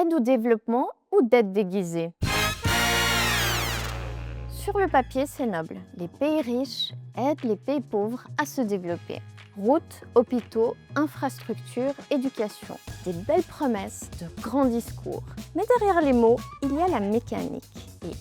Aide au développement ou dette déguisée? Sur le papier, c'est noble. Les pays riches aident les pays pauvres à se développer. Routes, hôpitaux, infrastructures, éducation. Des belles promesses, de grands discours. Mais derrière les mots, il y a la mécanique. Et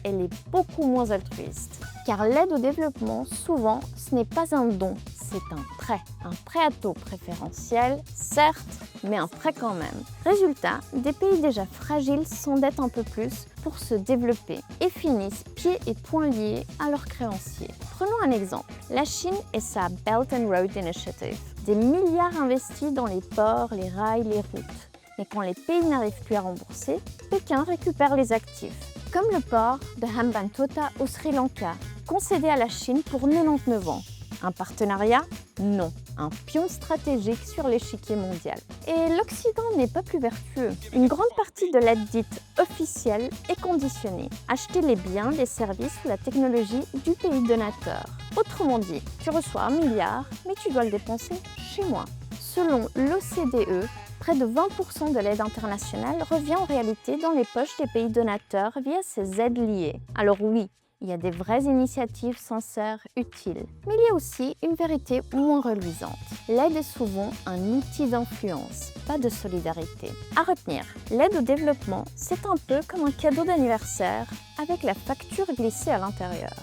elle est beaucoup moins altruiste. Car l'aide au développement, souvent, ce n'est pas un don, c'est un prêt. Un prêt à taux préférentiel, certes, mais un prêt quand même. Résultat, des pays déjà fragiles s'endettent un peu plus pour se développer et finissent pieds et poings liés à leurs créanciers. Prenons un exemple, la Chine et sa Belt and Road Initiative. Des milliards investis dans les ports, les rails, les routes. Mais quand les pays n'arrivent plus à rembourser, Pékin récupère les actifs. Comme le port de Hambantota au Sri Lanka, concédé à la Chine pour 99 ans. Un partenariat? Non. Un pion stratégique sur l'échiquier mondial. Et l'Occident n'est pas plus vertueux. Une grande partie de l'aide dite officielle est conditionnée. Acheter les biens, les services ou la technologie du pays donateur. Autrement dit, tu reçois 1 milliard, mais tu dois le dépenser chez moi. Selon l'OCDE, près de 20% de l'aide internationale revient en réalité dans les poches des pays donateurs via ces aides liées. Alors oui, il y a des vraies initiatives sincères, utiles. Mais il y a aussi une vérité moins reluisante. L'aide est souvent un outil d'influence, pas de solidarité. À retenir, l'aide au développement, c'est un peu comme un cadeau d'anniversaire avec la facture glissée à l'intérieur.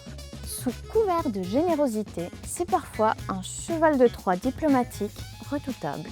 Sous couvert de générosité, c'est parfois un cheval de Troie diplomatique redoutable.